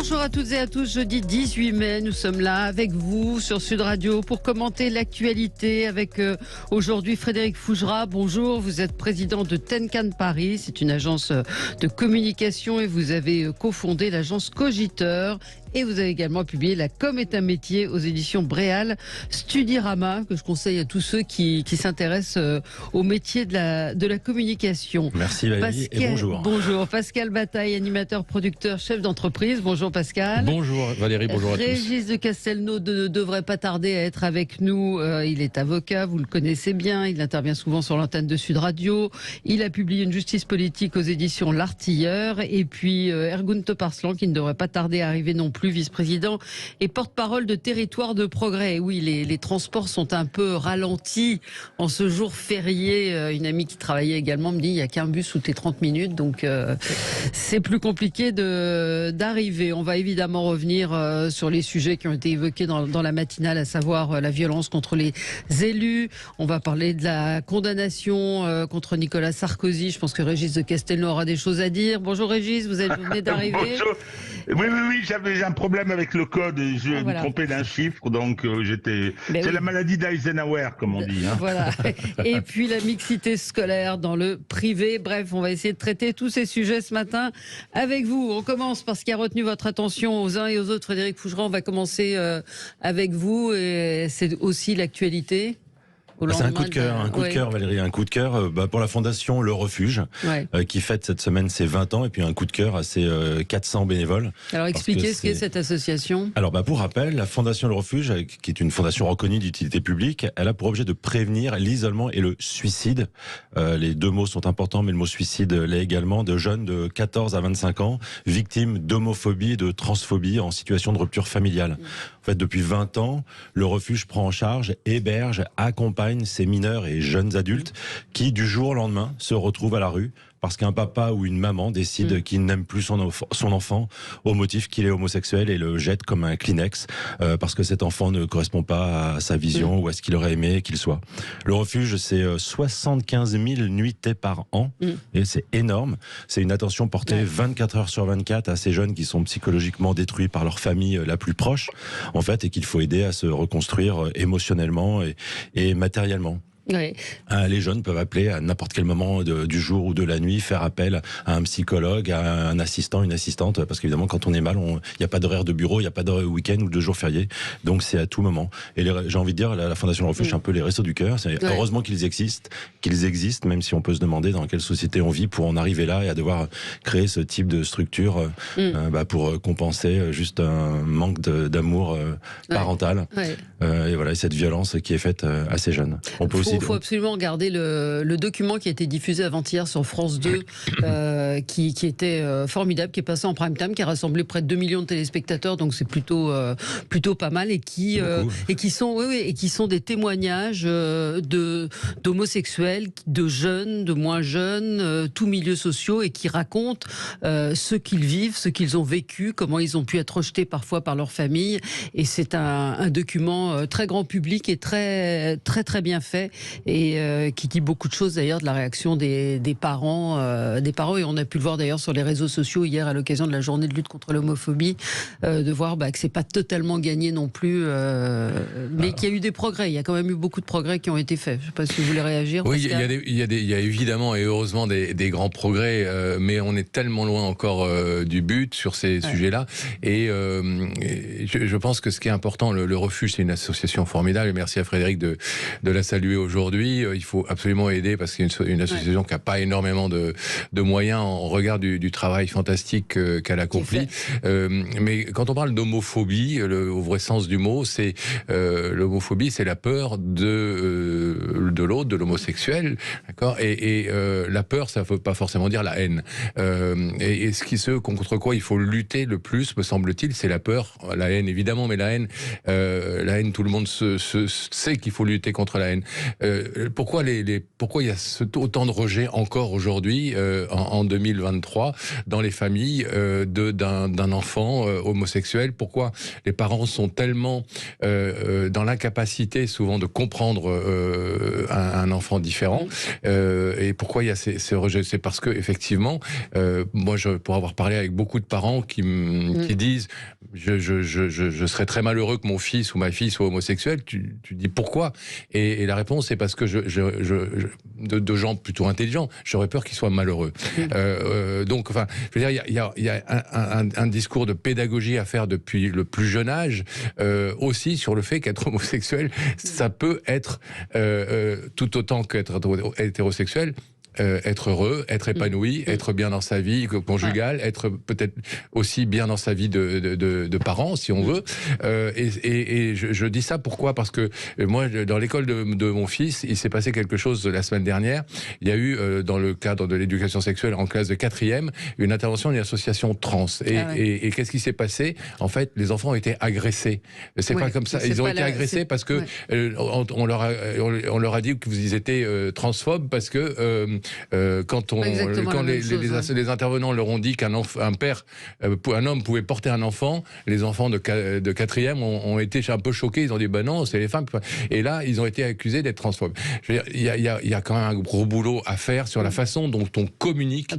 Bonjour à toutes et à tous, jeudi 18 mai, nous sommes là avec vous sur Sud Radio pour commenter l'actualité avec aujourd'hui Frédéric Fougera. Bonjour, vous êtes président de Tenkan Paris, c'est une agence de communication et vous avez cofondé l'agence Cogiteur. Et vous avez également publié La com est un métier aux éditions Bréal Studirama, que je conseille à tous ceux qui s'intéressent au métier de la communication. Merci Valérie et bonjour. Bonjour, Pascal Bataille, animateur, producteur, chef d'entreprise. Bonjour Pascal. Bonjour Valérie, bonjour à tous. Régis de Castelnau ne devrait pas tarder à être avec nous. Il est avocat, vous le connaissez bien, il intervient souvent sur l'antenne de Sud Radio. Il a publié Une justice politique aux éditions L'Artilleur. Et puis Ergun Toparslan, qui ne devrait pas tarder à arriver non plus, vice-président et porte-parole de Territoire de Progrès. Et oui, les transports sont un peu ralentis en ce jour férié. Une amie qui travaillait également me dit il n'y a qu'un bus toutes les 30 minutes, donc c'est plus compliqué d'arriver. On va évidemment revenir sur les sujets qui ont été évoqués dans la matinale, à savoir la violence contre les élus. On va parler de la condamnation contre Nicolas Sarkozy. Je pense que Régis de Castelnau aura des choses à dire. Bonjour Régis, vous venez d'arriver. Bonjour. Oui, j'avais un problème avec le code, je me trompais d'un chiffre, donc c'est la maladie d'Eisenhower, comme on dit. Hein. Voilà. Et puis la mixité scolaire dans le privé. Bref, on va essayer de traiter tous ces sujets ce matin avec vous. On commence par ce qui a retenu votre attention aux uns et aux autres. Frédéric Fougera, on va commencer avec vous, et c'est aussi l'actualité. C'est un coup de cœur, Valérie, un coup de cœur pour la fondation Le Refuge, qui fête cette semaine ses 20 ans, et puis un coup de cœur à ses 400 bénévoles. Alors expliquez ce qu'est cette association. Alors pour rappel, la fondation Le Refuge, qui est une fondation reconnue d'utilité publique, elle a pour objet de prévenir l'isolement et le suicide. Les deux mots sont importants, mais le mot suicide l'est également, de jeunes de 14 à 25 ans, victimes d'homophobie et de transphobie en situation de rupture familiale. En fait, depuis 20 ans, Le Refuge prend en charge, héberge, accompagne ces mineurs et jeunes adultes qui, du jour au lendemain, se retrouvent à la rue parce qu'un papa ou une maman décide qu'il n'aime plus son enfant au motif qu'il est homosexuel et le jette comme un Kleenex parce que cet enfant ne correspond pas à sa vision ou à ce qu'il aurait aimé qu'il soit. Le refuge, c'est 75 000 nuitées par an et c'est énorme. C'est une attention portée 24 heures sur 24 à ces jeunes qui sont psychologiquement détruits par leur famille la plus proche, en fait, et qu'il faut aider à se reconstruire émotionnellement et matériellement. Oui. Les jeunes peuvent appeler à n'importe quel moment du jour ou de la nuit, faire appel à un psychologue, à un assistant, une assistante, parce qu'évidemment quand on est mal, il n'y a pas d'horaire de bureau, il n'y a pas de week-end ou de jour férié, donc c'est à tout moment. Et j'ai envie de dire, la Fondation Le Refuge, c'est un peu les Restos du Cœur. Heureusement qu'ils existent, même si on peut se demander dans quelle société on vit pour en arriver là et à devoir créer ce type de structure pour compenser juste un manque d'amour parental. Et voilà, cette violence qui est faite à ces jeunes. Il faut absolument regarder le document qui a été diffusé avant-hier sur France 2, qui était formidable, qui est passé en prime time, qui a rassemblé près de 2 millions de téléspectateurs, donc c'est plutôt pas mal, et qui sont des témoignages d'homosexuels, de jeunes, de moins jeunes, tous milieux sociaux, et qui racontent ce qu'ils vivent, ce qu'ils ont vécu, comment ils ont pu être rejetés parfois par leur famille. Et c'est un document très grand public et très très très bien fait, et qui dit beaucoup de choses d'ailleurs de la réaction des parents, et on a pu le voir d'ailleurs sur les réseaux sociaux hier à l'occasion de la journée de lutte contre l'homophobie, de voir que c'est pas totalement gagné non plus, mais qu'il y a eu des progrès. Il y a quand même eu beaucoup de progrès qui ont été faits. Je sais pas si vous voulez réagir. Oui, il y a évidemment et heureusement des grands progrès, mais on est tellement loin encore du but sur ces sujets-là. Et je pense que ce qui est important, le Refuge, c'est une association formidable, et merci à Frédéric de la saluer aujourd'hui. Il faut absolument aider, parce que c'est une association qui n'a pas énormément de moyens en regard du travail fantastique qu'elle accomplit. Mais quand on parle d'homophobie, au vrai sens du mot, c'est l'homophobie, c'est la peur de l'autre, de l'homosexuel, d'accord. Et la peur, ça ne veut pas forcément dire la haine. Et ce contre quoi il faut lutter le plus, me semble-t-il, c'est la peur, la haine évidemment, mais la haine, tout le monde sait qu'il faut lutter contre la haine. pourquoi il y a autant de rejets encore aujourd'hui, en 2023, dans les familles d'un enfant homosexuel? Pourquoi les parents sont tellement dans l'incapacité souvent de comprendre un enfant différent, et pourquoi il y a ces rejets? C'est parce que effectivement, moi, pour avoir parlé avec beaucoup de parents qui disent je serais très malheureux que mon fils ou ma fille soit homosexuel. Tu dis pourquoi? Et la réponse, c'est parce que de gens plutôt intelligents, j'aurais peur qu'ils soient malheureux. Donc, enfin, je veux dire, il y a un discours de pédagogie à faire depuis le plus jeune âge, aussi sur le fait qu'être homosexuel, ça peut être tout autant qu'être hétérosexuel. Être heureux, être épanoui, être bien dans sa vie conjugale, être peut-être aussi bien dans sa vie de parents, si on veut. Et je dis ça pourquoi? Parce que moi, dans l'école de mon fils, il s'est passé quelque chose la semaine dernière. Il y a eu, dans le cadre de l'éducation sexuelle en classe de 4e, une intervention d'une association trans. Et qu'est-ce qui s'est passé? En fait, les enfants ont été agressés. C'est pas comme ça. Ils ont été agressés parce que on leur a dit qu'ils étaient transphobes parce que quand les intervenants leur ont dit qu'un homme pouvait porter un enfant, les enfants de 4e ont été un peu choqués. Ils ont dit non, c'est les femmes. Et là, ils ont été accusés d'être transphobes. Je veux dire, il y a quand même un gros boulot à faire sur la façon dont on communique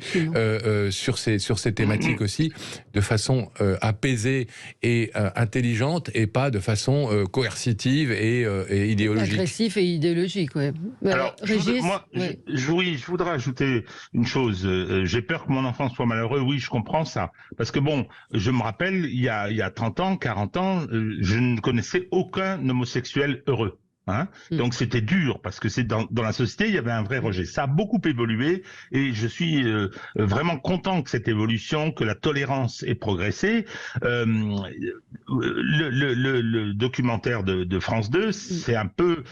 sur ces thématiques aussi, de façon apaisée et intelligente, et pas de façon coercitive et idéologique. Agressif et idéologique, oui. Alors, je voudrais ajouter une chose. J'ai peur que mon enfant soit malheureux. Oui, je comprends ça. Parce que bon, je me rappelle, il y a 30 ans, 40 ans, je ne connaissais aucun homosexuel heureux. Donc c'était dur parce que c'est dans la société il y avait un vrai rejet. Ça a beaucoup évolué et je suis vraiment content que cette évolution, que la tolérance ait progressé. Le documentaire de France 2, c'est un peu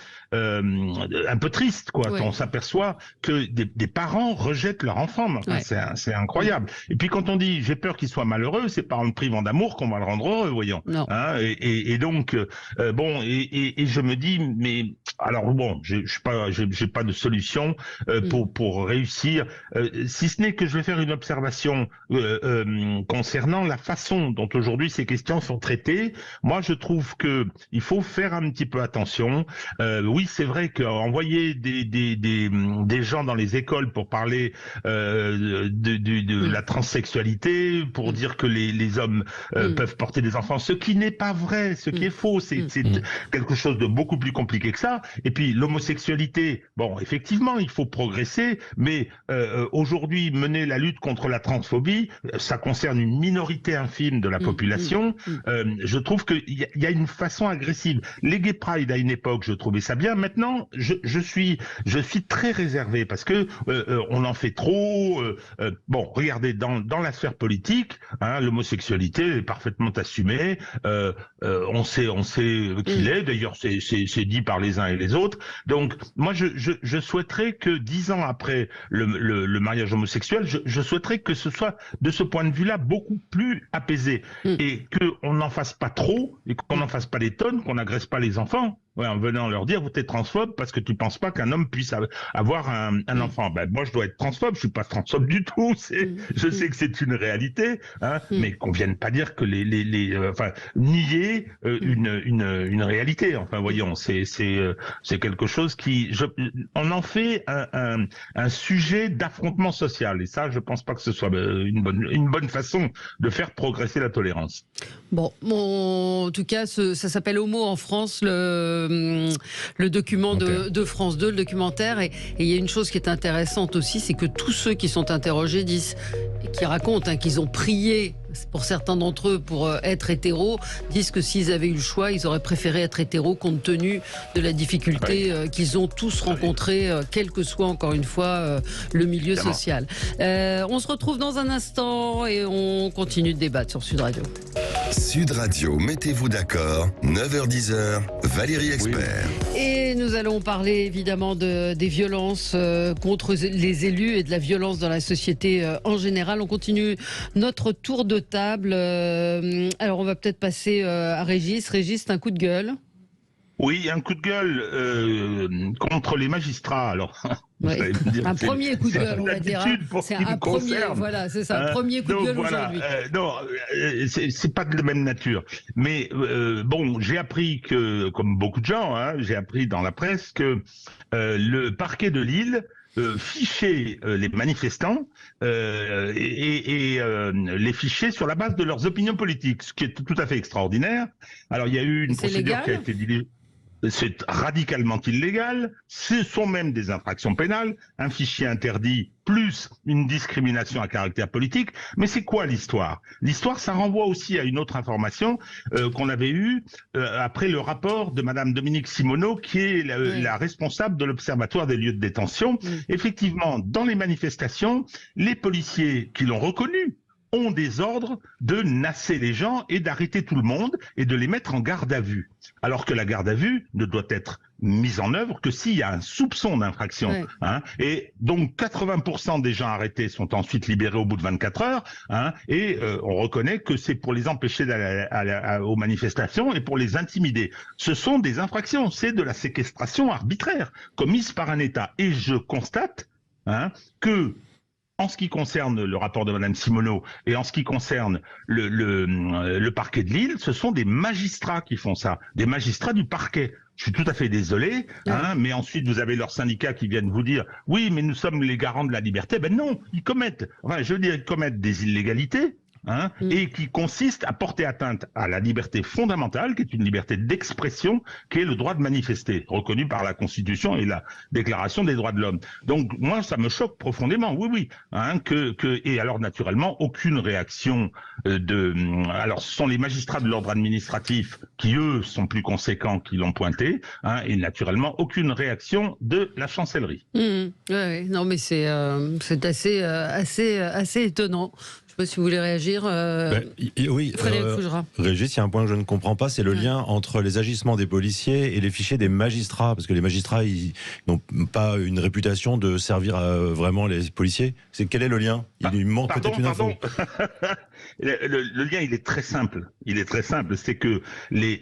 triste, quoi. On s'aperçoit que des parents rejettent leur enfant. C'est incroyable. Et puis quand on dit j'ai peur qu'il soit malheureux, c'est pas en le privant d'amour qu'on va le rendre heureux, voyons. Et donc et je me dis mais alors bon, j'ai pas de solution pour réussir, si ce n'est que je vais faire une observation concernant la façon dont aujourd'hui ces questions sont traitées. Moi, je trouve que il faut faire un petit peu attention. Oui, c'est vrai qu'envoyer des gens dans les écoles pour parler de la transsexualité, pour dire que les hommes peuvent porter des enfants, ce qui n'est pas vrai, ce qui est faux, c'est quelque chose de beaucoup plus compliqué que ça. Et puis l'homosexualité, bon, effectivement, il faut progresser, mais aujourd'hui, mener la lutte contre la transphobie, ça concerne une minorité infime de la population. Je trouve qu'il y a une façon agressive. Les Gay Pride, à une époque, je trouvais ça bien. Maintenant, je suis très réservé parce que on en fait trop. Bon, regardez, dans la sphère politique, l'homosexualité est parfaitement assumée. On sait qu'il est. D'ailleurs, c'est dit par les uns et les autres. Donc, moi, je souhaiterais que 10 ans après le mariage homosexuel, je souhaiterais que ce soit, de ce point de vue-là, beaucoup plus apaisé. Et qu'on n'en fasse pas trop, et qu'on n'en fasse pas des tonnes, qu'on n'agresse pas les enfants. En venant leur dire, vous êtes transphobe parce que tu penses pas qu'un homme puisse avoir un enfant. Ben, moi, je dois être transphobe, je suis pas transphobe du tout. Je sais que c'est une réalité, mais qu'on vienne pas dire que nier une réalité. Enfin, voyons, c'est quelque chose on en fait un sujet d'affrontement social. Et ça, je pense pas que ce soit une bonne façon de faire progresser la tolérance. Bon, en tout cas, ça s'appelle Homo en France, le document de France 2, le documentaire. Et il y a une chose qui est intéressante aussi, c'est que tous ceux qui sont interrogés qui racontent qu'ils ont prié, pour certains d'entre eux, pour être hétéros, disent que s'ils avaient eu le choix, ils auraient préféré être hétéros compte tenu de la difficulté qu'ils ont tous rencontrée, quel que soit, encore une fois, le milieu social. On se retrouve dans un instant et on continue de débattre sur Sud Radio. Sud Radio, mettez-vous d'accord, 9h-10h, Valérie Expert. Et nous allons parler évidemment des violences contre les élus et de la violence dans la société en général. On continue notre tour de table. Alors on va peut-être passer à Régis. Régis, un coup de gueule. Oui, un coup de gueule contre les magistrats. Alors, ouais. Un premier coup de gueule, on va dire. C'est un premier, voilà, c'est ça, un premier coup de gueule aujourd'hui. Non, c'est pas de la même nature. Mais bon, j'ai appris que, comme beaucoup de gens, j'ai appris dans la presse que le parquet de Lille ficher les manifestants et les ficher sur la base de leurs opinions politiques, ce qui est tout à fait extraordinaire. Alors, il y a eu une procédure qui a été dirigée. C'est radicalement illégal, ce sont même des infractions pénales, un fichier interdit plus une discrimination à caractère politique. Mais c'est quoi l'histoire? L'histoire, ça renvoie aussi à une autre information qu'on avait eue après le rapport de Madame Dominique Simoneau, qui est la responsable de l'Observatoire des lieux de détention. Effectivement, dans les manifestations, les policiers qui l'ont reconnu ont des ordres de nasser les gens et d'arrêter tout le monde et de les mettre en garde à vue. Alors que la garde à vue ne doit être mise en œuvre que s'il y a un soupçon d'infraction. Ouais. Et donc 80% des gens arrêtés sont ensuite libérés au bout de 24 heures. Et on reconnaît que c'est pour les empêcher d'aller aux manifestations et pour les intimider. Ce sont des infractions, c'est de la séquestration arbitraire commise par un État. Et je constate que en ce qui concerne le rapport de Madame Simoneau et en ce qui concerne le parquet de Lille, ce sont des magistrats qui font ça, des magistrats du parquet. Je suis tout à fait désolé, mais ensuite vous avez leurs syndicats qui viennent vous dire « Oui, mais nous sommes les garants de la liberté ». Ben non, ils commettent des illégalités. Et qui consiste à porter atteinte à la liberté fondamentale, qui est une liberté d'expression, qui est le droit de manifester, reconnu par la Constitution et la Déclaration des droits de l'homme. Donc moi, ça me choque profondément, oui, et alors naturellement, aucune réaction alors ce sont les magistrats de l'ordre administratif qui, eux, sont plus conséquents, qui l'ont pointé, et naturellement, aucune réaction de la chancellerie. Ouais, non, mais c'est assez étonnant. Je ne sais pas si vous voulez réagir. Oui, Frédéric Fougera. Régis, il y a un point que je ne comprends pas, c'est le lien entre les agissements des policiers et les fichiers des magistrats, parce que les magistrats, ils n'ont pas une réputation de servir vraiment les policiers. Quel est le lien? Il manque peut-être une info. Le lien, il est très simple. C'est que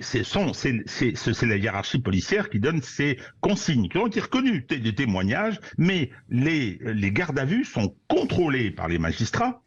c'est la hiérarchie policière qui donne ces consignes, qui ont été reconnues, des témoignages, mais les gardes à vue sont contrôlés par les magistrats.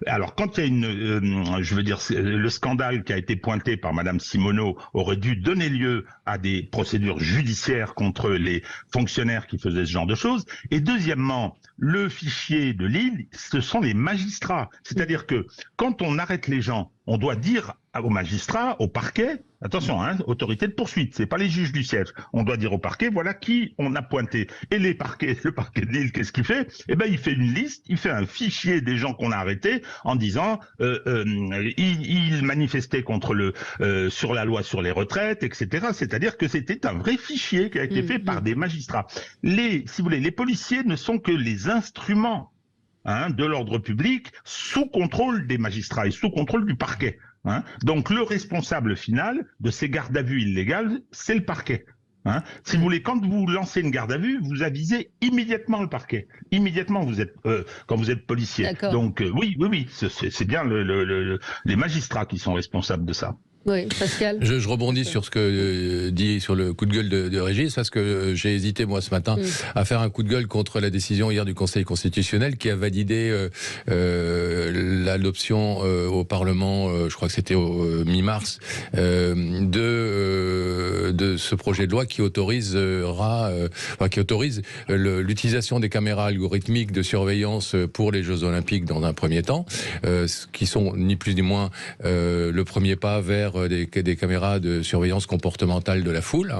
Alors, quand il y a le scandale qui a été pointé par Madame Simoneau aurait dû donner lieu à des procédures judiciaires contre les fonctionnaires qui faisaient ce genre de choses. Et deuxièmement, le fichier de Lille, ce sont les magistrats. C'est-à-dire que quand on arrête les gens, on doit dire aux magistrats, au parquet, attention, autorité de poursuite, c'est pas les juges du siège. On doit dire au parquet, voilà qui on a pointé. Et le parquet de Lille, qu'est-ce qu'il fait? Il fait une liste, il fait un fichier des gens qu'on a arrêtés en disant ils manifestaient contre sur la loi sur les retraites, etc. C'est-à-dire que c'était un vrai fichier qui a été fait par des magistrats. Si vous voulez, les policiers ne sont que les instruments de l'ordre public sous contrôle des magistrats et sous contrôle du parquet. Donc le responsable final de ces gardes à vue illégales, c'est le parquet. Si vous voulez, quand vous lancez une garde à vue, vous avisez immédiatement le parquet. Immédiatement, quand vous êtes policier. Donc oui, c'est bien les magistrats qui sont responsables de ça. Oui, Pascal. Je rebondis sur ce que dit sur le coup de gueule de Régis, parce que j'ai hésité moi ce matin à faire un coup de gueule contre la décision hier du Conseil constitutionnel qui a validé l'adoption au Parlement, je crois que c'était au mi-mars, de ce projet de loi qui autorise l'utilisation des caméras algorithmiques de surveillance pour les Jeux Olympiques dans un premier temps, qui sont ni plus ni moins le premier pas vers des caméras de surveillance comportementale de la foule,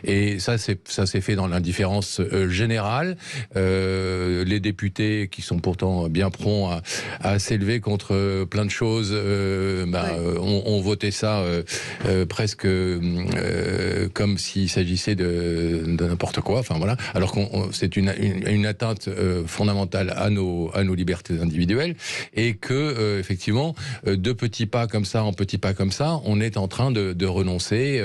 et ça s'est fait dans l'indifférence générale. Les députés qui sont pourtant bien prompts à s'élever contre plein de choses ont voté ça presque comme s'il s'agissait de n'importe quoi, alors que c'est une atteinte fondamentale à nos libertés individuelles, et que effectivement de petits pas comme ça en petits pas comme ça, on est en train de renoncer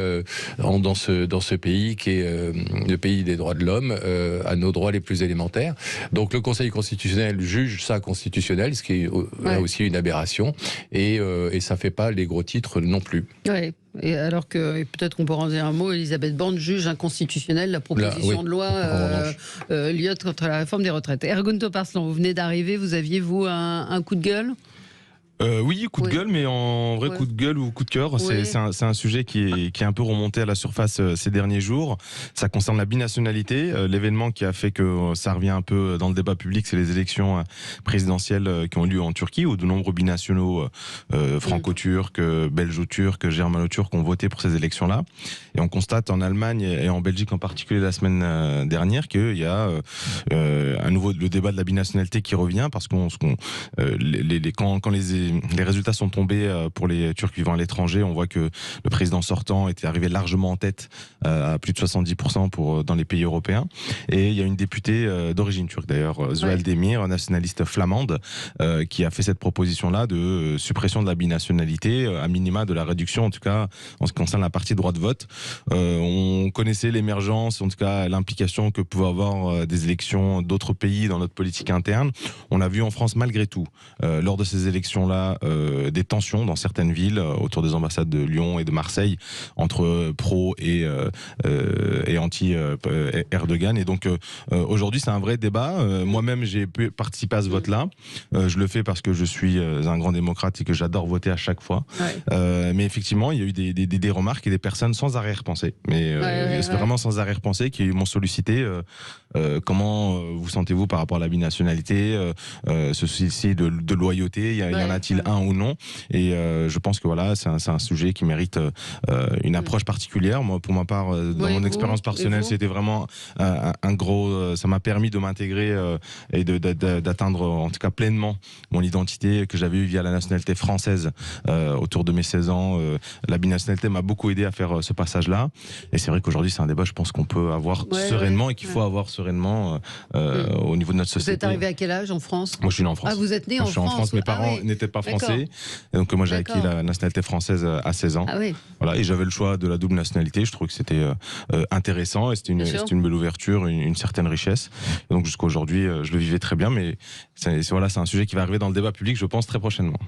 dans ce pays qui est le pays des droits de l'homme à nos droits les plus élémentaires. Donc le Conseil constitutionnel juge ça constitutionnel, ce qui est là aussi une aberration, et ça fait pas les gros titres non plus. Ouais. Et alors que, et peut-être qu'on peut en dire un mot, Elisabeth Borne juge inconstitutionnelle la proposition de loi Liot contre la réforme des retraites. Ergun Toparslan, vous venez d'arriver, vous aviez, vous, un coup de gueule ? Oui, coup de gueule, mais en vrai coup de gueule ou coup de cœur, c'est un sujet qui est un peu remonté à la surface ces derniers jours. Ça concerne la binationalité. L'événement qui a fait que ça revient un peu dans le débat public, c'est les élections présidentielles qui ont lieu en Turquie, où de nombreux binationaux franco-turcs, belgeo-turcs, germano-turcs ont voté pour ces élections-là. Et on constate en Allemagne et en Belgique en particulier la semaine dernière qu'il y a à nouveau le débat de la binationalité qui revient, parce quand les résultats sont tombés pour les Turcs vivant à l'étranger, on voit que le président sortant était arrivé largement en tête à plus de 70% dans les pays européens. Et il y a une députée d'origine turque d'ailleurs, Zuhal Demir, nationaliste flamande, qui a fait cette proposition-là de suppression de la binationalité, à minima de la réduction, en tout cas en ce qui concerne la partie droit de vote. On connaissait l'émergence, en tout cas l'implication que pouvaient avoir des élections d'autres pays dans notre politique interne. On a vu en France malgré tout, lors de ces élections-là, des tensions dans certaines villes autour des ambassades de Lyon et de Marseille entre pro et anti Erdogan. Et donc aujourd'hui c'est un vrai débat. Moi-même j'ai pu participer à ce vote-là. Je le fais parce que je suis un grand démocrate et que j'adore voter à chaque fois. Mais effectivement il y a eu des remarques et des personnes sans arrière-pensée. Mais c'est vraiment sans arrière-pensée qui m'ont sollicité. Comment vous sentez-vous par rapport à la binationalité, ce souci de loyauté, y en a-t-il un ou non? Et je pense que voilà, c'est un sujet qui mérite une approche particulière. Moi, pour ma part, dans mon expérience personnelle, c'était vraiment un gros. Ça m'a permis de m'intégrer et d'atteindre, en tout cas pleinement, mon identité que j'avais eue via la nationalité française autour de mes 16 ans. La binationalité m'a beaucoup aidé à faire ce passage-là. Et c'est vrai qu'aujourd'hui, c'est un débat, je pense qu'on peut avoir sereinement et qu'il faut avoir sereinement au niveau de notre société. Vous êtes arrivé à quel âge en France? Moi, je suis né en France. Ah, vous êtes né en France? Je suis en France. Mes parents n'étaient pas français. Et donc, moi, j'ai acquis la nationalité française à 16 ans. Ah oui. Voilà, et j'avais le choix de la double nationalité. Je trouvais que c'était intéressant et c'était une belle ouverture, une certaine richesse. Et donc, jusqu'à aujourd'hui, je le vivais très bien. Mais c'est un sujet qui va arriver dans le débat public, je pense, très prochainement.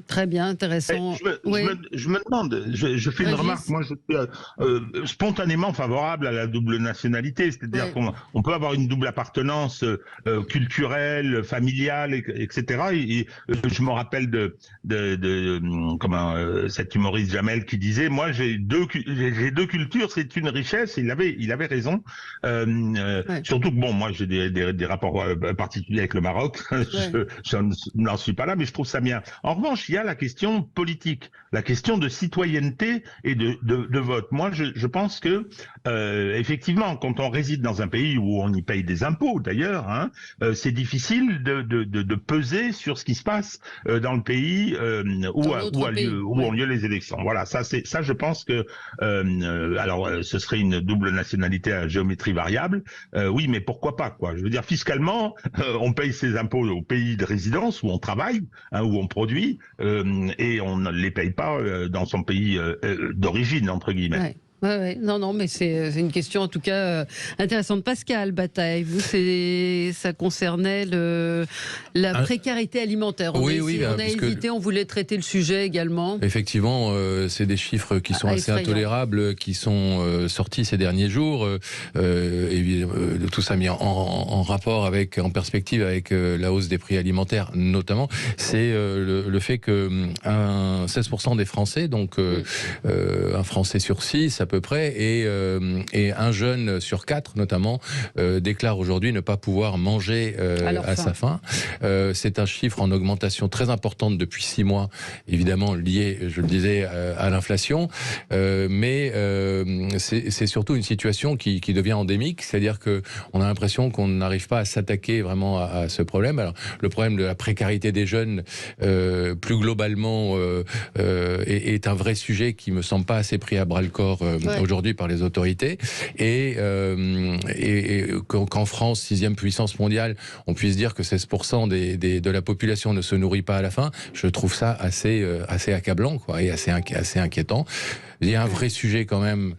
Très bien, intéressant. Je me demande, je fais une remarque, moi je suis spontanément favorable à la double nationalité, c'est-à-dire qu'on peut avoir une double appartenance culturelle, familiale, etc. Et je me rappelle de cet humoriste Jamel qui disait, moi j'ai deux cultures, c'est une richesse, et il avait raison. Surtout que bon, moi j'ai des rapports particuliers avec le Maroc, je n'en suis pas là, mais je trouve ça bien. En revanche, il y a la question politique, la question de citoyenneté et de vote. Moi, je pense que effectivement, quand on réside dans un pays où on y paye des impôts, d'ailleurs, c'est difficile de peser sur ce qui se passe dans le pays où ont lieu les élections. Voilà, ça, je pense que alors, ce serait une double nationalité à géométrie variable. Oui, mais pourquoi pas, quoi. Je veux dire, fiscalement, on paye ses impôts au pays de résidence où on travaille, où on produit. Et on ne les paye pas dans son pays d'origine, entre guillemets. Non, mais c'est une question en tout cas intéressante. Pascal Bataille, vous, ça concernait la précarité alimentaire. On a hésité, on voulait traiter le sujet également. Effectivement, c'est des chiffres qui sont assez intolérables, qui sont sortis ces derniers jours. Tout ça mis en rapport en perspective avec la hausse des prix alimentaires, notamment. C'est le fait que 16% des Français, donc un Français sur 6 à peu près, et un jeune sur 4 notamment, déclare aujourd'hui ne pas pouvoir manger à sa faim. C'est un chiffre en augmentation très importante depuis 6 mois, évidemment lié, je le disais, à l'inflation, mais c'est surtout une situation qui devient endémique, c'est-à-dire qu'on a l'impression qu'on n'arrive pas à s'attaquer vraiment à ce problème. Alors, le problème de la précarité des jeunes, plus globalement, est un vrai sujet qui me semble pas assez pris à bras-le-corps aujourd'hui par les autorités, et qu'en France, 6e puissance mondiale, on puisse dire que 16% de la population ne se nourrit pas à la faim, je trouve ça assez accablant, quoi, et assez inquiétant. Il y a un vrai sujet quand même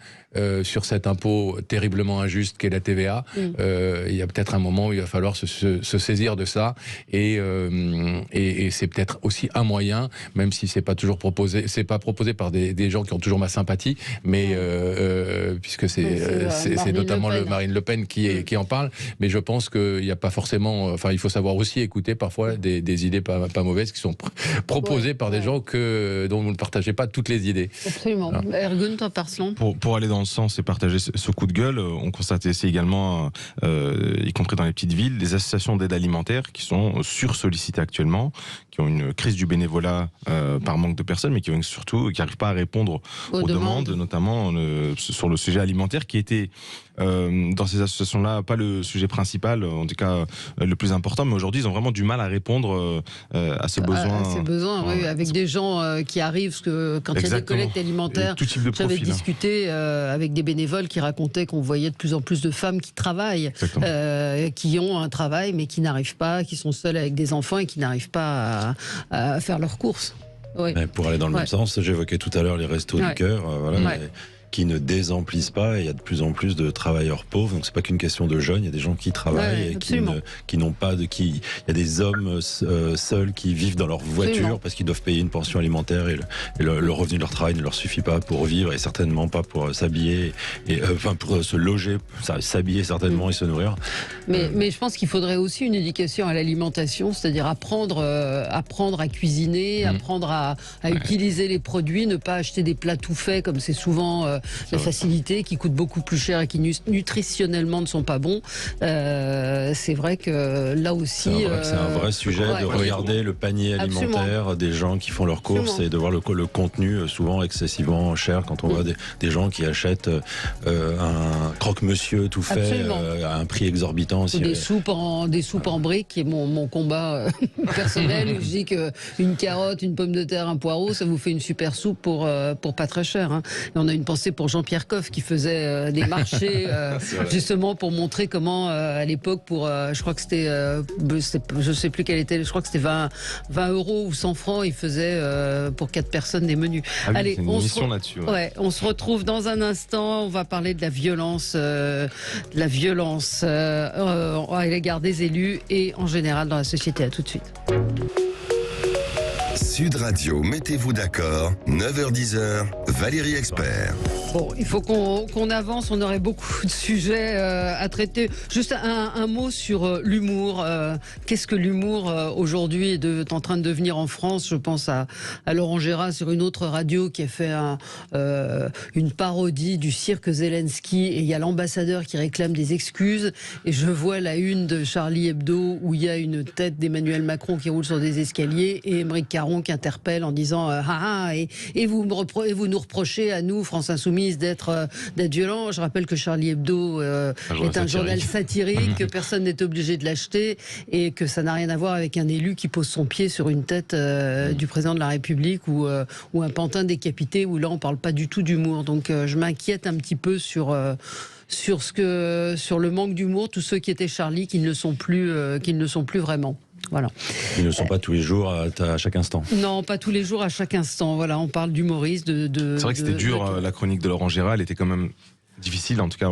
sur cet impôt terriblement injuste qu'est la TVA. Il y a peut-être un moment où il va falloir se saisir de ça, et c'est peut-être aussi un moyen, même si c'est pas proposé par des gens qui ont toujours ma sympathie, mais puisque c'est notamment Marine Le Pen qui en parle, mais je pense qu'il n'y a pas forcément, enfin il faut savoir aussi écouter parfois des idées pas mauvaises qui sont proposées par des gens dont vous ne partagez pas toutes les idées. Absolument. Voilà. Ergun, toi, Parslan. Pour aller dans le sens et partager ce coup de gueule, on constate ici également, y compris dans les petites villes, des associations d'aide alimentaire qui sont sursollicitées actuellement, qui ont une crise du bénévolat par manque de personnes, mais qui n'arrivent pas à répondre aux demandes, notamment sur le sujet alimentaire, qui était dans ces associations-là pas le sujet principal, en tout cas le plus important, mais aujourd'hui ils ont vraiment du mal à répondre à ce besoin. À ces besoins, oui, avec des gens qui arrivent, parce que quand il y a des collectes alimentaires, j'avais discuté avec des bénévoles qui racontaient qu'on voyait de plus en plus de femmes qui travaillent, qui ont un travail mais qui n'arrivent pas, qui sont seules avec des enfants et qui n'arrivent pas à faire leurs courses. Oui. Pour aller dans le même sens, j'évoquais tout à l'heure les restos du cœur, qui ne désemplissent pas, et il y a de plus en plus de travailleurs pauvres, donc c'est pas qu'une question de jeunes, il y a des gens qui travaillent et qui n'ont pas il y a des hommes seuls qui vivent dans leur voiture parce qu'ils doivent payer une pension alimentaire, et le revenu de leur travail ne leur suffit pas pour vivre, et certainement pas pour s'habiller, pour se loger, s'habiller certainement et se nourrir. Mais je pense qu'il faudrait aussi une éducation à l'alimentation, c'est-à-dire apprendre à cuisiner, apprendre à utiliser les produits, ne pas acheter des plats tout faits comme c'est souvent la facilité, qui coûtent beaucoup plus cher et qui nutritionnellement ne sont pas bons. C'est vrai que là aussi... C'est un vrai sujet de regarder le panier alimentaire des gens qui font leurs courses et de voir le contenu souvent excessivement cher quand on voit des gens qui achètent un croque-monsieur tout fait à un prix exorbitant. Ou des soupes en briques, qui est mon combat personnel, où je dis qu'une carotte, une pomme de terre, un poireau, ça vous fait une super soupe pour pas très cher. Hein. Et on a une pensée pour Jean-Pierre Coff qui faisait des marchés justement pour montrer comment à l'époque je crois que c'était je sais plus quel était, je crois que c'était 20 € ou 100 francs, il faisait pour 4 personnes des menus. Allez, on se retrouve dans un instant, on va parler de la violence à l'égard des élus et en général dans la société. À tout de suite. Sud Radio, mettez-vous d'accord, 9h-10h, Valérie Expert. Bon, il faut qu'on avance, on aurait beaucoup de sujets à traiter. Juste un mot sur l'humour. Qu'est-ce que l'humour aujourd'hui est en train de devenir en France? Je pense à Laurent Gérard sur une autre radio qui a fait une parodie du cirque Zelensky, et il y a l'ambassadeur qui réclame des excuses, et je vois la une de Charlie Hebdo où il y a une tête d'Emmanuel Macron qui roule sur des escaliers et Émeric Caron qui interpelle en disant et vous nous reprochez à nous, France Insoumise, d'être violent. Je rappelle que Charlie Hebdo est un journal satirique, que personne n'est obligé de l'acheter, et que ça n'a rien à voir avec un élu qui pose son pied sur une tête du président de la République ou un pantin décapité, où là on parle pas du tout d'humour. Donc je m'inquiète un petit peu sur le manque d'humour, tous ceux qui étaient Charlie, qui ne le sont plus vraiment. Voilà. Ils ne sont pas tous les jours à chaque instant. Non, pas tous les jours à chaque instant. Voilà, on parle d'humoristes. C'est vrai que c'était dur, la chronique de Laurent Gérard, elle était quand même difficile. En tout cas,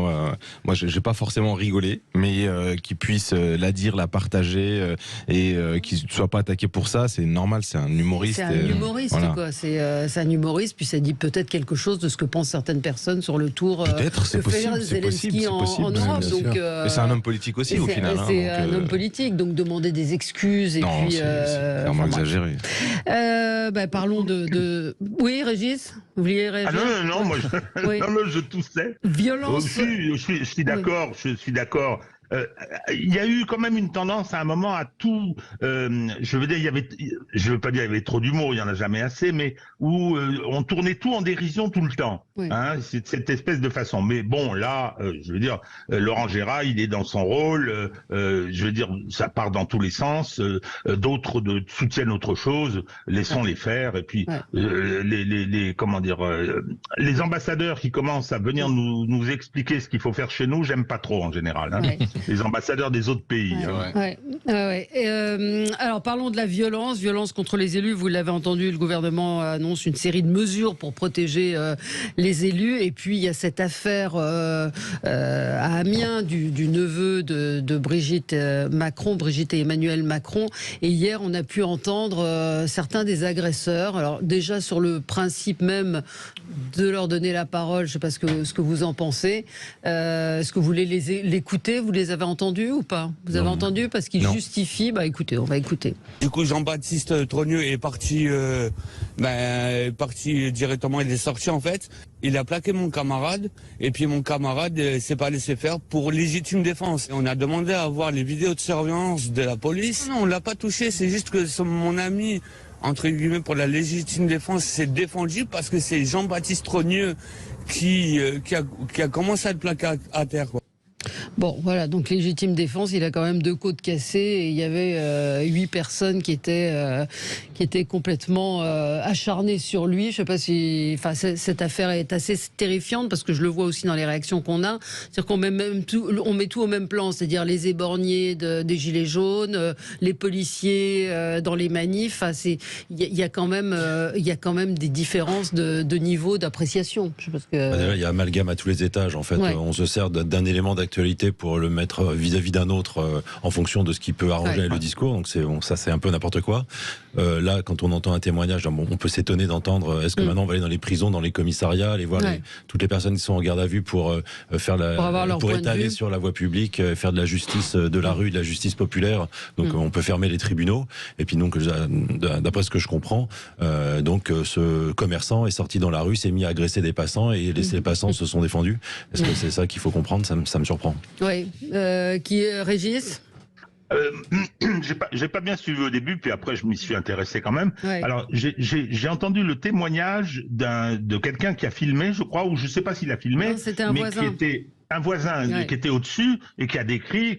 moi j'ai pas forcément rigolé, mais qu'il puisse la dire, la partager, et qu'il ne soit pas attaqué pour ça, c'est normal, c'est un humoriste. C'est un humoriste, quoi. C'est un humoriste, puis ça dit peut-être quelque chose de ce que pensent certaines personnes sur le tour c'est possible, Zelensky en Europe. Mais c'est un homme politique aussi, au final. C'est un homme politique, donc demander des excuses, et non, puis... c'est vraiment exagéré. Parlons de... Oui, Régis, vous vouliez réagir? Non, moi je toussais. Violence. Je suis d'accord. il y a eu quand même une tendance à un moment à tout, je veux dire, je veux pas dire il y avait trop d'humour, il y en a jamais assez, mais où on tournait tout en dérision tout le temps. Oui. Hein, c'est cette espèce de façon. Mais bon, là, je veux dire, Laurent Gérard, il est dans son rôle. Je veux dire, ça part dans tous les sens. D'autres soutiennent autre chose. Laissons-les faire. Et puis, comment dire, les ambassadeurs qui commencent à venir nous expliquer ce qu'il faut faire chez nous, j'aime pas trop en général. Hein. Les ambassadeurs des autres pays. Alors, parlons de la violence contre les élus. Vous l'avez entendu, le gouvernement annonce une série de mesures pour protéger les élus. Et puis, il y a cette affaire à Amiens du neveu de Brigitte Macron, Brigitte et Emmanuel Macron. Et hier, on a pu entendre certains des agresseurs. Alors, déjà, sur le principe même de leur donner la parole, je ne sais pas ce que vous en pensez. Est-ce que vous voulez l'écouter? Vous les avez entendus ou pas? Vous avez entendu? Parce qu'ils justifient. Bah écoutez, on va écouter. Du coup, Jean-Baptiste Trogneux est parti directement, il est sorti en fait. Il a plaqué mon camarade et puis mon camarade s'est pas laissé faire pour légitime défense. On a demandé à voir les vidéos de surveillance de la police. Non, on l'a pas touché, c'est juste que mon ami, entre guillemets, pour la légitime défense, s'est défendu parce que c'est Jean-Baptiste Trogneux qui a commencé à le plaquer à terre, quoi. Bon, voilà, donc légitime défense, il a quand même 2 côtes cassées et il y avait 8 personnes qui étaient complètement acharnées sur lui. Je ne sais pas si... Enfin, cette affaire est assez terrifiante parce que je le vois aussi dans les réactions qu'on a. C'est-à-dire qu'on met tout au même plan, c'est-à-dire les éborgnés des Gilets jaunes, les policiers dans les manifs. Enfin, il y a quand même des différences de niveau d'appréciation. Je pense que... Il y a amalgame à tous les étages, en fait. Ouais. On se sert d'un élément d'actualité pour le mettre vis-à-vis d'un autre en fonction de ce qui peut arranger le discours. Donc ça c'est un peu n'importe quoi. Là, quand on entend un témoignage, on peut s'étonner d'entendre est-ce que maintenant on va aller dans les prisons, dans les commissariats, aller voir toutes les personnes qui sont en garde à vue pour étaler sur la voie publique, faire de la justice de la rue, de la justice populaire. Donc on peut fermer les tribunaux. Et puis donc d'après ce que je comprends, ce commerçant est sorti dans la rue, s'est mis à agresser des passants et les passants se sont défendus. Est-ce que c'est ça qu'il faut comprendre? Ça me surprend. Oui. Qui est Régis? J'ai pas bien suivi au début, puis après je m'y suis intéressé quand même. Ouais. Alors j'ai entendu le témoignage de quelqu'un qui a filmé, je crois, ou je sais pas s'il a filmé, c'était un voisin. Qui était un voisin qui était au-dessus et qui a décrit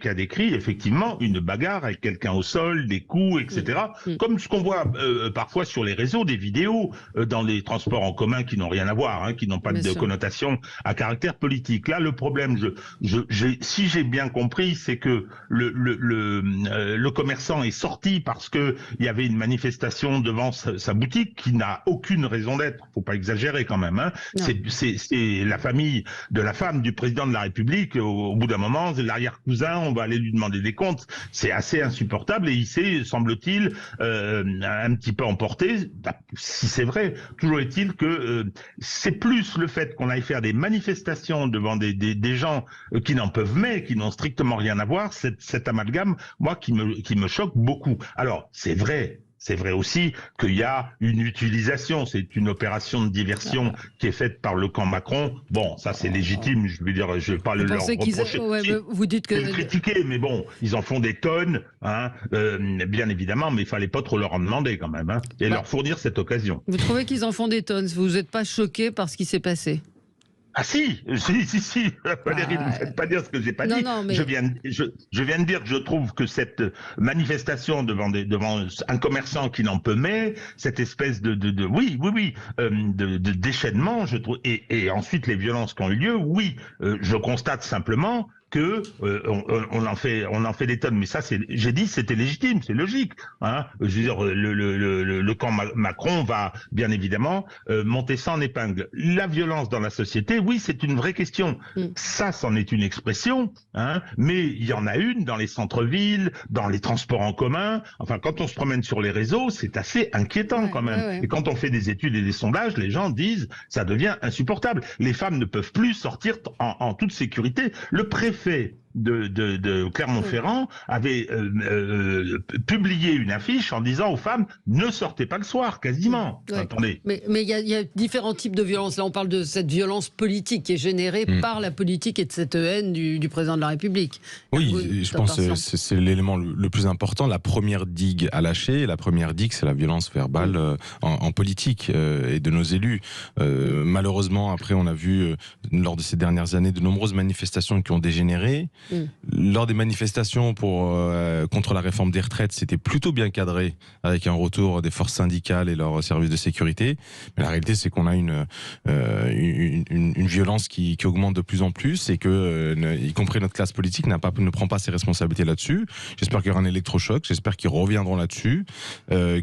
effectivement une bagarre avec quelqu'un au sol, des coups, etc. Comme ce qu'on voit parfois sur les réseaux, des vidéos dans les transports en commun qui n'ont rien à voir, qui n'ont pas de connotation à caractère politique. Là, le problème, si j'ai bien compris, c'est que le commerçant est sorti parce que il y avait une manifestation devant sa boutique qui n'a aucune raison d'être. Faut pas exagérer quand même. C'est la famille de la femme du président de la République. Au bout d'un moment, c'est l'arrière-cousin, on va aller lui demander des comptes. C'est assez insupportable et il s'est, semble-t-il, un petit peu emporté. Si c'est vrai, toujours est-il que c'est plus le fait qu'on aille faire des manifestations devant des gens qui n'en peuvent mais, qui n'ont strictement rien à voir, cet amalgame, moi, qui me choque beaucoup. Alors, c'est vrai aussi qu'il y a une utilisation, c'est une opération de diversion qui est faite par le camp Macron. Bon, ça c'est légitime, je veux dire, je vais pas leur reprocher. Vous dites que... critiquer, mais bon, ils en font des tonnes, bien évidemment, mais il fallait pas trop leur en demander quand même, et leur fournir cette occasion. Vous trouvez qu'ils en font des tonnes? Vous n'êtes pas choqué par ce qui s'est passé? Ah si. Valérie, ne me faites pas dire ce que j'ai pas dit. Non, mais... je viens de dire que je trouve que cette manifestation devant un commerçant qui n'en peut mais, cette espèce de déchaînement, je trouve, et ensuite les violences qui ont eu lieu, je constate simplement que on en fait des tonnes, mais ça j'ai dit c'était légitime, c'est logique, Je veux dire le camp Macron va bien évidemment monter ça en épingle. La violence dans la société, oui, c'est une vraie question. Ça, c'en est une expression, mais il y en a une dans les centres-villes, dans les transports en commun. Enfin, quand on se promène sur les réseaux, c'est assez inquiétant quand même. Ouais. Et quand on fait des études et des sondages, les gens disent ça devient insupportable. Les femmes ne peuvent plus sortir en toute sécurité. Le préfet de Clermont-Ferrand avait publié une affiche en disant aux femmes ne sortez pas le soir, quasiment. Ouais. Attendez. Mais il y a différents types de violences. Là, on parle de cette violence politique qui est générée par la politique et de cette haine du président de la République. Oui, je pense que c'est l'élément le plus important. La première digue à lâcher, la première digue, c'est la violence verbale en politique et de nos élus. Malheureusement, après, on a vu lors de ces dernières années de nombreuses manifestations qui ont dégénéré. Lors des manifestations contre la réforme des retraites, c'était plutôt bien cadré avec un retour des forces syndicales et leurs services de sécurité. Mais la réalité, c'est qu'on a une violence qui augmente de plus en plus et que, y compris notre classe politique, ne prend pas ses responsabilités là-dessus. J'espère qu'il y aura un électrochoc, j'espère qu'ils reviendront là-dessus,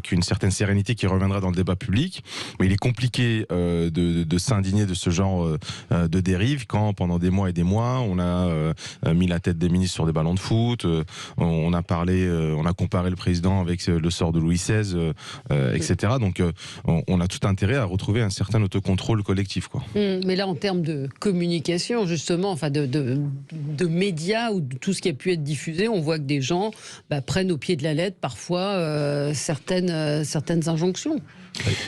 qu'une certaine sérénité qui reviendra dans le débat public. Mais il est compliqué de s'indigner de ce genre de dérive quand, pendant des mois et des mois, on a mis la tête des ministres sur des ballons de foot, on a comparé le président avec le sort de Louis XVI, etc. Donc on a tout intérêt à retrouver un certain autocontrôle collectif, quoi. Mais là, en termes de communication, justement, enfin de médias ou de tout ce qui a pu être diffusé, on voit que des gens prennent au pied de la lettre parfois certaines injonctions.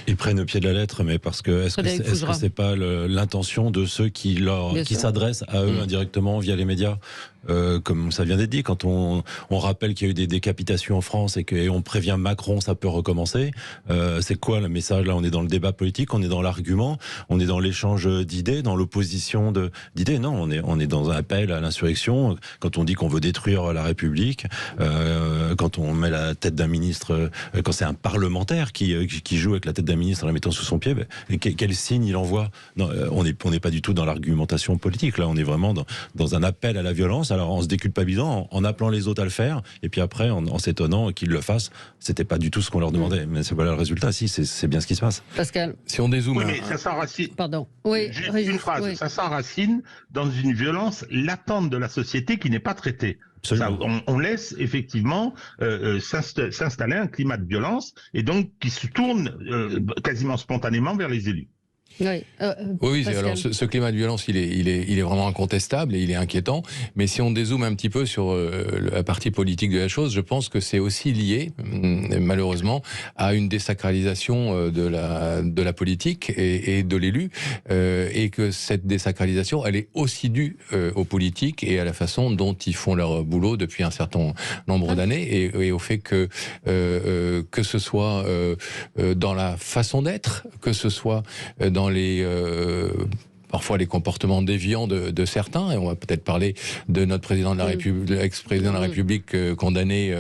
Ils prennent au pied de la lettre, mais parce que est-ce que c'est pas l'intention de ceux qui s'adressent à eux indirectement via les médias, comme ça vient d'être dit, quand on rappelle qu'il y a eu des décapitations en France et qu'on prévient Macron, ça peut recommencer. C'est quoi le message là? On est dans le débat politique, on est dans l'argument, on est dans l'échange d'idées, dans l'opposition d'idées. Non, on est dans un appel à l'insurrection. Quand on dit qu'on veut détruire la République, quand on met la tête d'un ministre, quand c'est un parlementaire qui joue avec la tête d'un ministre en la mettant sous son pied, quel signe il envoie? Non, on n'est pas du tout dans l'argumentation politique. Là, on est vraiment dans un appel à la violence. Alors, en se déculpabilisant, en appelant les autres à le faire, et puis après, en s'étonnant qu'ils le fassent. C'était pas du tout ce qu'on leur demandait. Mais c'est voilà le résultat. Si, c'est bien ce qui se passe. Pascal. Si on dézoome. Oui, mais ça s'enracine. Pardon. Oui. Juste une phrase. Oui. Ça s'enracine dans une violence latente de la société qui n'est pas traitée. Ça, on laisse effectivement s'installer un climat de violence et donc qui se tourne quasiment spontanément vers les élus. Oui, alors ce climat de violence, il est vraiment incontestable et il est inquiétant. Mais si on dézoome un petit peu sur la partie politique de la chose, je pense que c'est aussi lié, malheureusement, à une désacralisation de la politique et de l'élu, et que cette désacralisation, elle est aussi due aux politiques et à la façon dont ils font leur boulot depuis un certain nombre d'années, et au fait que ce soit dans la façon d'être, que ce soit dans parfois les comportements déviants de certains, et on va peut-être parler de notre président de la République, l'ex-président de la République condamné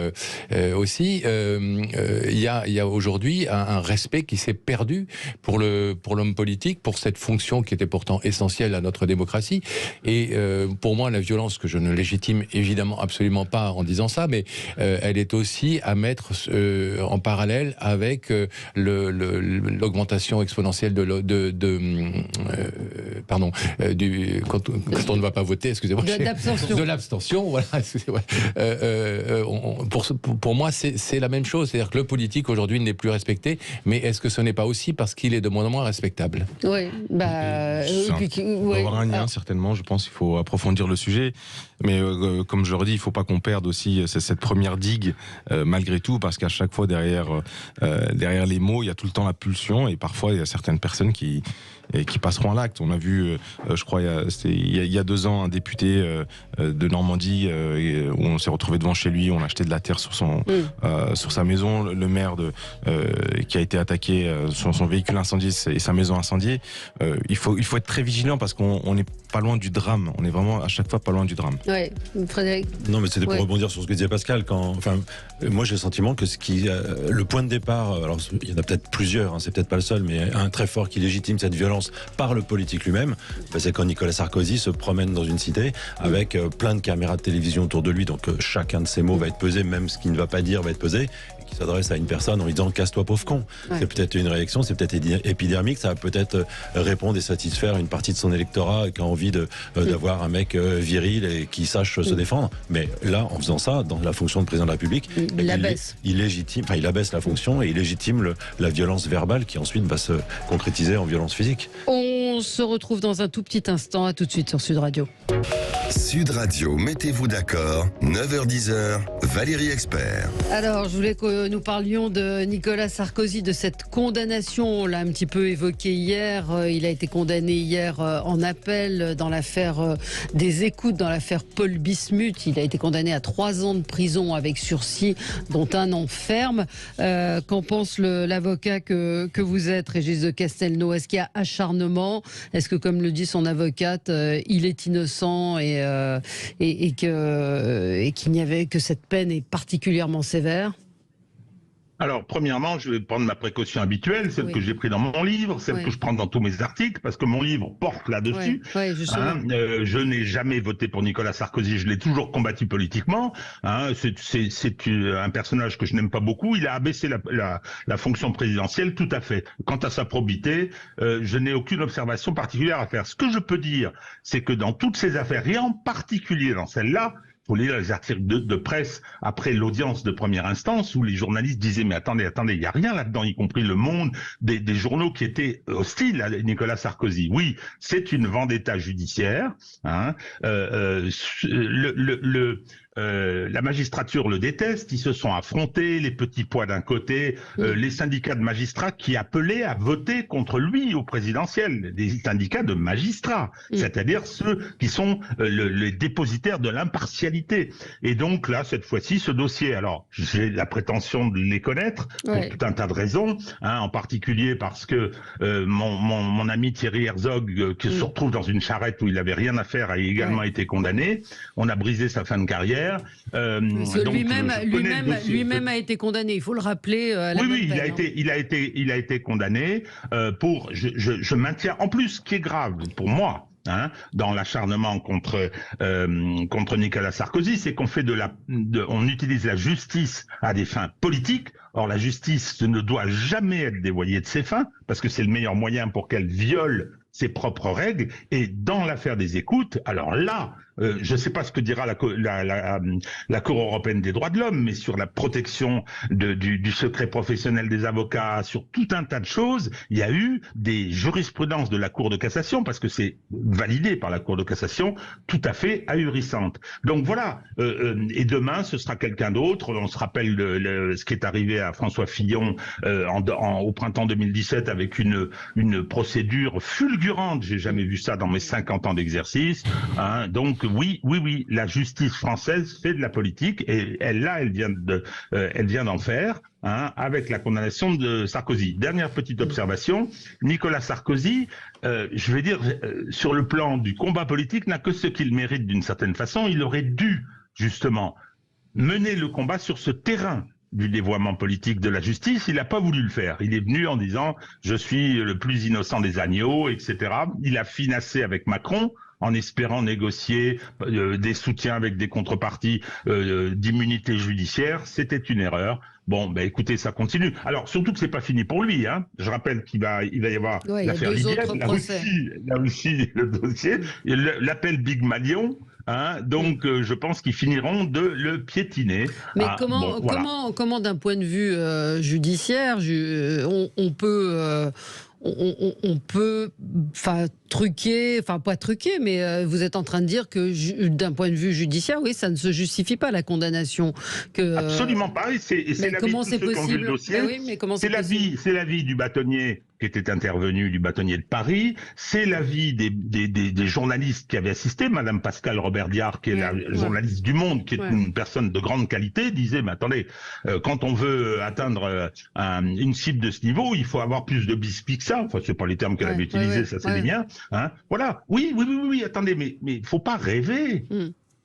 aussi. Il y a aujourd'hui un respect qui s'est perdu pour l'homme politique, pour cette fonction qui était pourtant essentielle à notre démocratie. Et pour moi, la violence, que je ne légitime évidemment absolument pas en disant ça, mais elle est aussi à mettre en parallèle avec l'augmentation exponentielle quand on ne va pas voter, excusez-moi. De l'abstention, voilà, excusez-moi. Pour moi, c'est la même chose. C'est-à-dire que le politique, aujourd'hui, n'est plus respecté, mais est-ce que ce n'est pas aussi parce qu'il est de moins en moins respectable? Oui, il va y avoir un lien, certainement. Je pense qu'il faut approfondir le sujet. Mais comme je le redis, il ne faut pas qu'on perde aussi cette première digue, malgré tout, parce qu'à chaque fois, derrière les mots, il y a tout le temps la pulsion, et parfois, il y a certaines personnes qui passeront à l'acte. On a vu, je crois, il y a 2 ans, un député de Normandie où on s'est retrouvé devant chez lui, on a acheté de la terre sur sa maison, le maire qui a été attaqué, son véhicule incendié et sa maison incendiée. Il faut être très vigilant parce qu'on n'est pas loin du drame. On est vraiment à chaque fois pas loin du drame. Oui, Frédéric. Non, mais c'était pour rebondir sur ce que disait Pascal. Moi, j'ai le sentiment que le point de départ, alors il y en a peut-être plusieurs, c'est peut-être pas le seul, mais un très fort qui légitime cette violence par le politique lui-même, c'est quand Nicolas Sarkozy se promène dans une cité avec plein de caméras de télévision autour de lui, donc chacun de ses mots va être pesé, même ce qu'il ne va pas dire va être pesé, et qui s'adresse à une personne en lui disant « casse-toi pauvre con ». C'est peut-être une réaction, c'est peut-être épidermique, ça va peut-être répondre et satisfaire une partie de son électorat qui a envie d'avoir un mec viril et qui sache se défendre. Mais là, en faisant ça, dans la fonction de président de la République, il abaisse la fonction et il légitime la violence verbale qui ensuite va se concrétiser en violence physique. On se retrouve dans un tout petit instant, à tout de suite sur Sud Radio. Sud Radio, mettez-vous d'accord, 9h-10h, Valérie Expert. Alors, je voulais que nous parlions de Nicolas Sarkozy, de cette condamnation. On l'a un petit peu évoqué hier. Il a été condamné hier en appel dans l'affaire des écoutes, dans l'affaire Paul Bismuth. Il a été condamné à 3 ans de prison avec sursis, dont 1 an ferme. Qu'en pense l'avocat que vous êtes, Régis de Castelnau? Est-ce qu'il y a acharnement? Est-ce que, comme le dit son avocate, il est innocent et qu'il n'y avait que cette peine est particulièrement sévère? Alors, premièrement, je vais prendre ma précaution habituelle, celle que j'ai prise dans mon livre, celle que je prends dans tous mes articles, parce que mon livre porte là-dessus. Je n'ai jamais voté pour Nicolas Sarkozy, je l'ai toujours combattu politiquement. C'est un personnage que je n'aime pas beaucoup. Il a abaissé la fonction présidentielle, tout à fait. Quant à sa probité, je n'ai aucune observation particulière à faire. Ce que je peux dire, c'est que dans toutes ces affaires, et en particulier dans celle-là, faut lire les articles de presse après l'audience de première instance où les journalistes disaient mais attendez, il n'y a rien là-dedans, y compris Le Monde, des journaux qui étaient hostiles à Nicolas Sarkozy. Oui, c'est une vendetta judiciaire. La magistrature le déteste, ils se sont affrontés, les petits pois d'un côté, les syndicats de magistrats qui appelaient à voter contre lui au présidentiel, des syndicats de magistrats, c'est-à-dire ceux qui sont les dépositaires de l'impartialité. Et donc là, cette fois-ci, ce dossier, alors j'ai la prétention de les connaître pour tout un tas de raisons, en particulier parce que mon ami Thierry Herzog, qui se retrouve dans une charrette où il n'avait rien à faire, a également été condamné. On a brisé sa fin de carrière. Lui-même a été condamné, il faut le rappeler. Il a été condamné pour. Je maintiens. En plus, ce qui est grave pour moi, dans l'acharnement contre Nicolas Sarkozy, c'est qu'on fait on utilise la justice à des fins politiques. Or, la justice ne doit jamais être dévoyée de ses fins, parce que c'est le meilleur moyen pour qu'elle viole ses propres règles. Et dans l'affaire des écoutes, alors là, je ne sais pas ce que dira la Cour européenne des droits de l'homme, mais sur la protection du secret professionnel des avocats, sur tout un tas de choses, il y a eu des jurisprudences de la Cour de cassation, parce que c'est validé par la Cour de cassation, tout à fait ahurissantes. Donc voilà, et demain, ce sera quelqu'un d'autre. On se rappelle ce qui est arrivé à François Fillon au printemps 2017 avec une procédure fulgurante. J'ai jamais vu ça dans mes 50 ans d'exercice. Donc oui, la justice française fait de la politique et elle vient d'en faire. Avec la condamnation de Sarkozy. Dernière petite observation, Nicolas Sarkozy, je vais dire, sur le plan du combat politique, n'a que ce qu'il mérite d'une certaine façon. Il aurait dû, justement, mener le combat sur ce terrain du dévoiement politique de la justice. Il n'a pas voulu le faire. Il est venu en disant « je suis le plus innocent des agneaux », etc. Il a financé avec Macron, en espérant négocier des soutiens avec des contreparties d'immunité judiciaire. C'était une erreur. Bon, écoutez, ça continue. Alors, surtout que c'est pas fini pour lui. Je rappelle qu'il va y avoir l'affaire Libienne, là aussi le dossier, l'appel Big Malion. Donc, je pense qu'ils finiront de le piétiner. Mais comment d'un point de vue judiciaire, on peut truquer, pas truquer, mais vous êtes en train de dire que d'un point de vue judiciaire, oui, ça ne se justifie pas la condamnation. Absolument pas. C'est l'avis de tous ceux qui ont vu le dossier. C'est l'avis du bâtonnier qui était intervenu, du bâtonnier de Paris. C'est l'avis des journalistes qui avaient assisté. Madame Pascale Robert-Diard, qui est la journaliste du Monde, qui est une personne de grande qualité, disait, mais attendez, quand on veut atteindre une cible de ce niveau, il faut avoir plus de bispi que ça. Enfin, c'est pas les termes qu'elle avait utilisés, ça c'est les miens. Voilà. Oui, attendez, mais il faut pas rêver.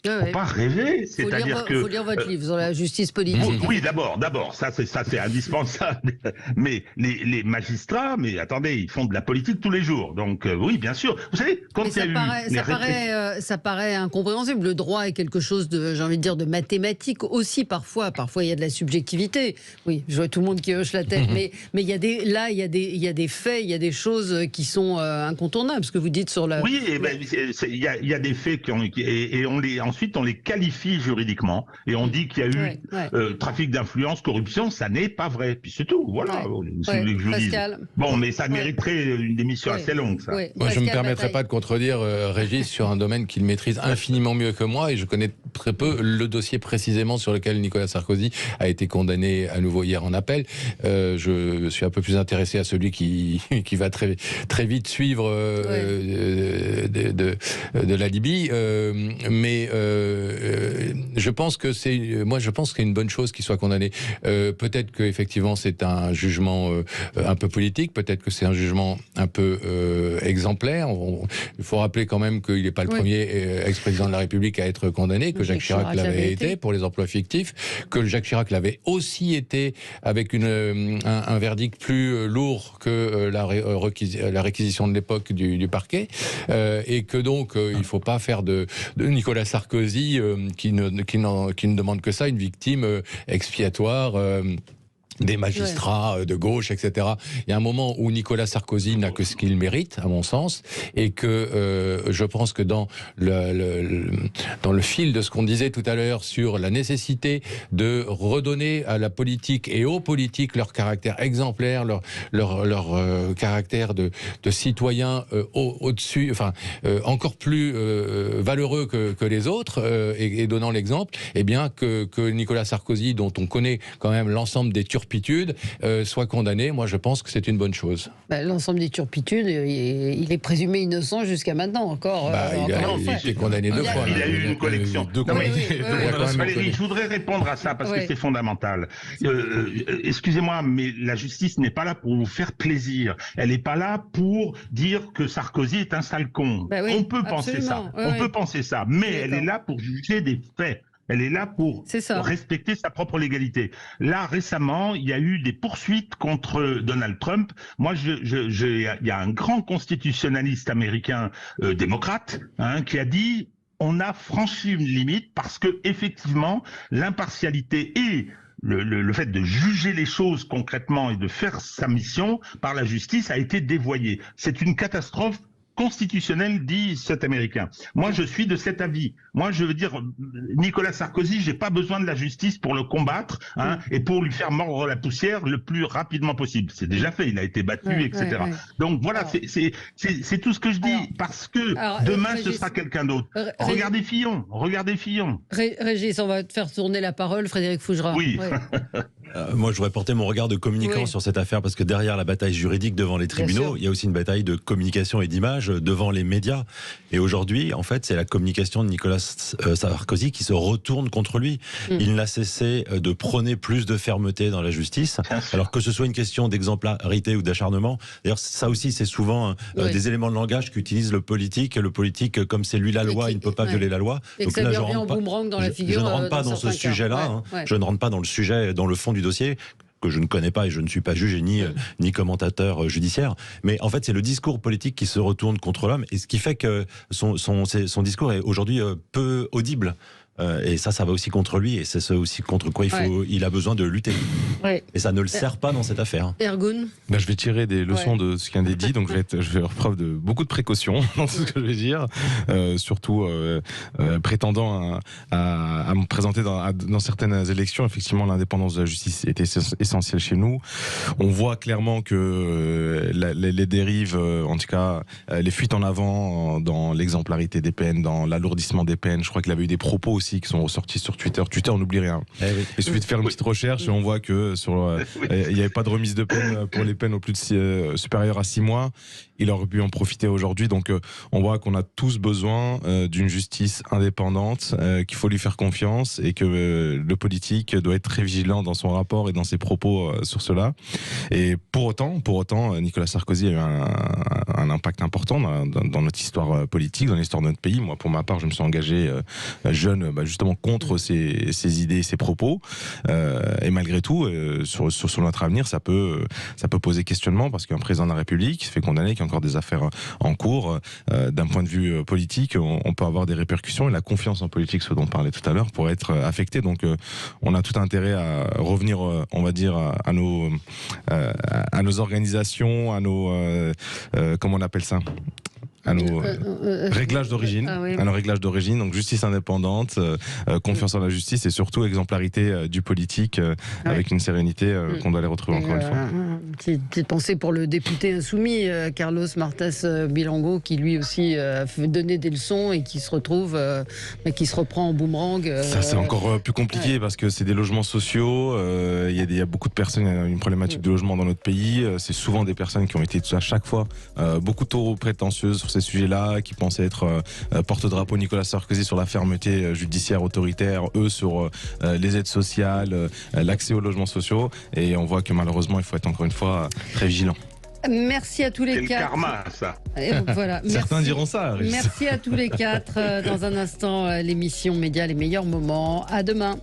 Faut pas rêver, c'est-à-dire que faut lire votre livre sur la justice politique. Oui, d'abord, ça c'est indispensable. Mais les magistrats, mais attendez, ils font de la politique tous les jours. Donc oui, bien sûr. Vous savez, quand ça paraît incompréhensible. Le droit est quelque chose de, j'ai envie de dire, de mathématique aussi parfois. Parfois il y a de la subjectivité. Oui, je vois tout le monde qui hoche la tête. Mais il y a des faits, il y a des choses qui sont incontournables. Ce que vous dites sur la. Oui, il y a des faits et on ensuite on les qualifie juridiquement et on dit qu'il y a eu trafic d'influence, corruption, ça n'est pas vrai. Puis c'est tout, voilà. Bon, mais ça mériterait une émission assez longue, ça. Moi, je ne me permettrai pas de contredire Régis sur un domaine qu'il maîtrise infiniment mieux que moi, et je connais très peu le dossier précisément sur lequel Nicolas Sarkozy a été condamné à nouveau hier en appel. Je suis un peu plus intéressé à celui qui va très vite suivre de la Libye, mais je pense que c'est une bonne chose qu'il soit condamné. Peut-être que effectivement c'est un jugement un peu politique, peut-être que c'est un jugement un peu exemplaire. Il faut rappeler quand même qu'il n'est pas le premier ex-président de la République à être condamné, que Jacques Chirac l'avait été pour les emplois fictifs, que Jacques Chirac l'avait aussi été avec un verdict plus lourd que la réquisition de l'époque du parquet, et que donc il ne faut pas faire de Nicolas Sarkozy qui ne demande que ça, une victime expiatoire des magistrats de gauche, etc. Il y a un moment où Nicolas Sarkozy n'a que ce qu'il mérite, à mon sens, et que je pense que dans le fil de ce qu'on disait tout à l'heure sur la nécessité de redonner à la politique et aux politiques leur caractère exemplaire, leur caractère de citoyens au-dessus, enfin encore plus valeureux que les autres, et donnant l'exemple, eh bien que Nicolas Sarkozy, dont on connaît quand même l'ensemble des turpitudes, soit condamné. Moi, je pense que c'est une bonne chose. L'ensemble des turpitudes, il est présumé innocent jusqu'à maintenant encore. Il a été condamné 2 fois. Il a eu une collection. Valérie, je voudrais répondre à ça parce que c'est fondamental. Excusez-moi, mais la justice n'est pas là pour vous faire plaisir. Elle n'est pas là pour dire que Sarkozy est un sale con. On peut penser ça. On peut penser ça. Mais elle est là pour juger des faits. Elle est là pour respecter sa propre légalité. Là, récemment, il y a eu des poursuites contre Donald Trump. Moi, il y a un grand constitutionnaliste américain démocrate qui a dit on a franchi une limite parce que effectivement, l'impartialité et le fait de juger les choses concrètement et de faire sa mission par la justice a été dévoyé. C'est une catastrophe constitutionnel, dit cet Américain. Moi, je suis de cet avis. Moi, je veux dire, Nicolas Sarkozy, j'ai pas besoin de la justice pour le combattre et pour lui faire mordre la poussière le plus rapidement possible. C'est déjà fait, il a été battu, etc. Donc voilà, c'est tout ce que je dis, parce que demain, ce sera quelqu'un d'autre. Regardez Fillon, Régis, on va te faire tourner la parole, Frédéric Fougera. Oui. Moi, je voudrais porter mon regard de communicant sur cette affaire, parce que derrière la bataille juridique devant les tribunaux, il y a aussi une bataille de communication et d'image devant les médias. Et aujourd'hui, en fait, c'est la communication de Nicolas Sarkozy qui se retourne contre lui. Il n'a cessé de prôner plus de fermeté dans la justice, alors que ce soit une question d'exemplarité ou d'acharnement. D'ailleurs, ça aussi, c'est souvent des éléments de langage qu'utilise le politique. Le politique, comme c'est lui la loi, il ne peut pas violer la loi. Et donc là, je ne rentre pas dans ce sujet-là. Je ne rentre pas dans le sujet, dans le fond du dossier, que je ne connais pas et je ne suis pas juge et ni commentateur judiciaire. Mais en fait, c'est le discours politique qui se retourne contre l'homme, et ce qui fait que son discours est aujourd'hui peu audible. Et ça va aussi contre lui, et c'est ce aussi contre quoi il a besoin de lutter. Et ça ne le sert pas dans cette affaire. Ergun, je vais tirer des leçons de ce qui vient d'être dit, donc je vais faire preuve de beaucoup de précaution dans tout ce que je vais dire, surtout prétendant à me présenter dans certaines élections. Effectivement, l'indépendance de la justice est essentielle chez nous. On voit clairement que les dérives, en tout cas les fuites en avant dans l'exemplarité des peines, dans l'alourdissement des peines, je crois qu'il avait eu des propos aussi qui sont ressortis sur Twitter. Twitter, on n'oublie rien. Il suffit de faire une petite recherche et on voit que il n'y avait pas de remise de peine pour les peines au plus de supérieures à 6 mois. Il aurait pu en profiter aujourd'hui. Donc on voit qu'on a tous besoin d'une justice indépendante, qu'il faut lui faire confiance, et que le politique doit être très vigilant dans son rapport et dans ses propos sur cela. Et pour autant, Nicolas Sarkozy a eu un impact important dans notre histoire politique, dans l'histoire de notre pays. Moi, pour ma part, je me suis engagé jeune justement contre ces idées, ces propos. Et malgré tout, sur notre avenir, ça peut poser questionnement, parce qu'un président de la République se fait condamner, qu'il y a encore des affaires en cours. D'un point de vue politique, on peut avoir des répercussions, et la confiance en politique, ce dont on parlait tout à l'heure, pourrait être affectée. Donc on a tout intérêt à revenir, on va dire, à nos organisations, à nos comment on appelle ça, à nos réglages d'origine. Ah oui. À nos réglages d'origine, donc justice indépendante, confiance en la justice et surtout exemplarité du politique avec une sérénité qu'on doit les retrouver encore une fois. Petite pensée pour le député insoumis Carlos Martas Bilongo qui lui aussi fait donner des leçons et qui se retrouve, qui se reprend en boomerang. Ça c'est encore plus compliqué parce que c'est des logements sociaux, il y a beaucoup de personnes, il y a une problématique de logement dans notre pays, c'est souvent des personnes qui ont été à chaque fois beaucoup trop prétentieuses sur ces sujets-là, qui pensaient être porte-drapeau Nicolas Sarkozy sur la fermeté judiciaire autoritaire, eux sur les aides sociales, l'accès aux logements sociaux, et on voit que malheureusement il faut être encore une fois très vigilant. Merci à tous les quatre. C'est le karma, ça. Et voilà. Certains diront ça. Aris. Merci à tous les quatre. Dans un instant, l'émission Média, les meilleurs moments. À demain.